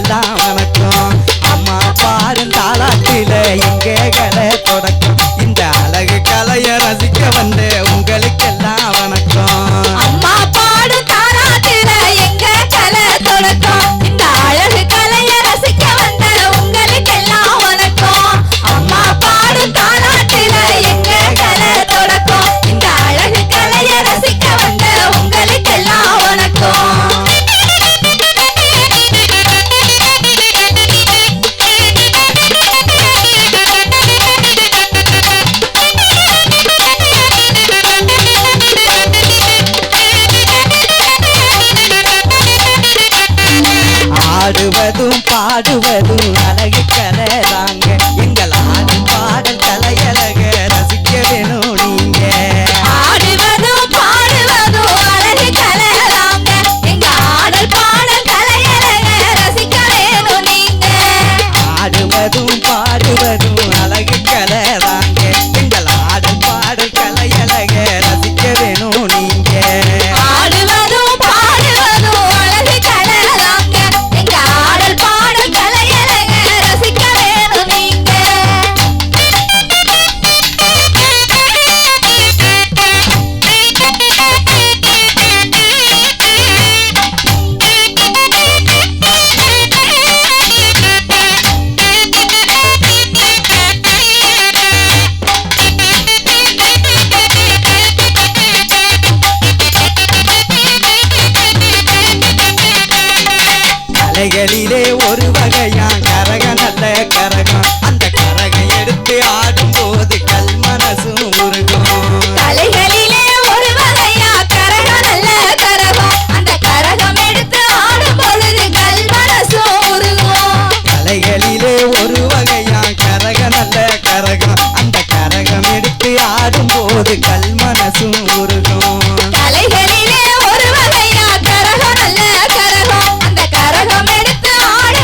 உங்களுக்கெல்லாம் வணக்கம். அம்மா பாடும் தாலாட்டில எங்க கலை தொடக்கம். இந்த அழகு கலைய ரசிக்க வந்த உங்களுக்கெல்லாம் வணக்கம். அம்மா பாடும் தாலாட்டில எங்க கலை தொடக்கம். இந்த அழகு கலைய ரசிக்க வந்த உங்களுக்கெல்லாம் வணக்கம். அம்மா பாடும் தாலாட்டில எங்க கலை தொடக்கம். இந்த அழகு கலைய ரசிக்க வந்த உங்களுக்கெல்லாம் வணக்கம். ஆடுவதும் பாடுவதும் அழகு கலைதாங்க. எங்கள் ஆடும் பாடல் கலையழக ரசிக்க வேணும் நீங்க. ஆடுவதும் பாடுவதும் அழகு கலைதாங்க. எங்க ஆடல் பாடல் கலையழக ரசிக்க வேணும் நீங்க. ஆடுவதும் பாடுவதும் அழகு கலைதாங்க. எங்கள் ஆடும் பாடல் கலையழக ரசிக்க வேணும் நீங்க. ஆடுவதும் பாடுவதும் அழகு கலைதாங்க. எங்க ஆடல் பாடல் கலையழக ரசிக்க வேணும் நீங்க. கலைகளிலே ஒரு வகையா கரக நல்ல கரகம். அந்த கரகம் எடுத்து ஆடும் போது கல் மனசும் உருகும். கலைகளிலே ஒரு வகையா கரகம் நல்ல கரகம். அந்த கரகம் எடுத்து ஆடும் பொழுது கல் மனசும் உருகும். கலைகளிலே ஒரு வகையா கரக நல்ல கரகம். அந்த கரகம் எடுத்து ஆடும் போது கல் மனசும் உருகும். கலைகளிலே ஒரு வகையா கரகம் நல்ல கரகம். அந்த கரகம் எடுத்து ஆடும்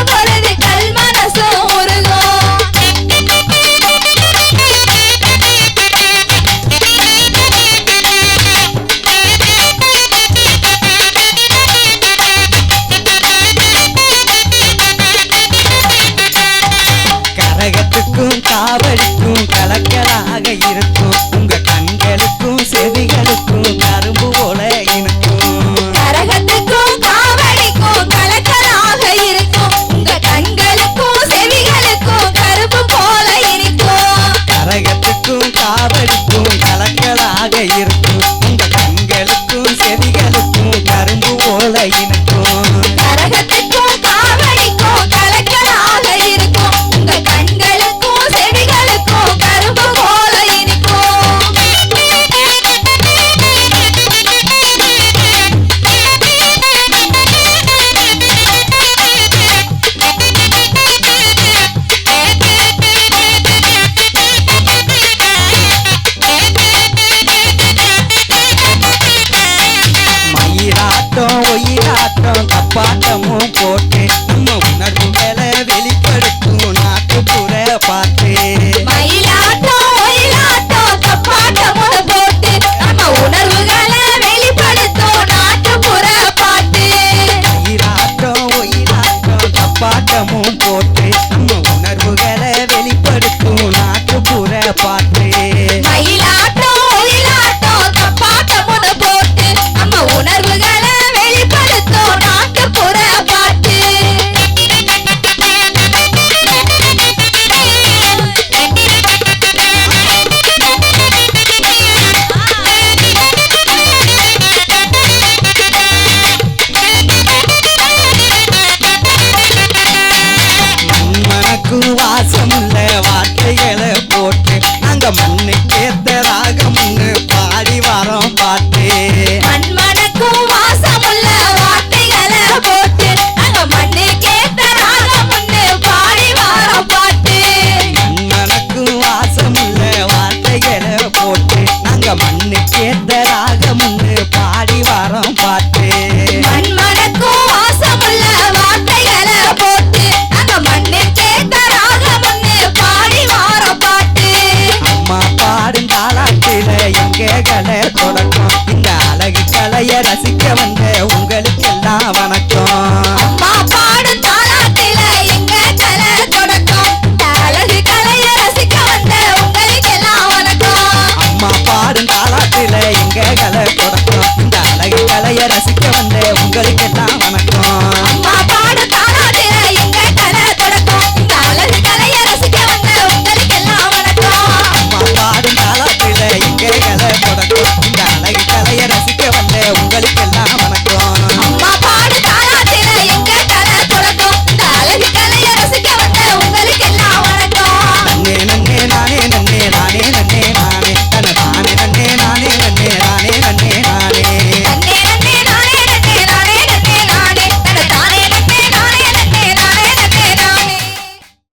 உங்களுக்கெல்லாம்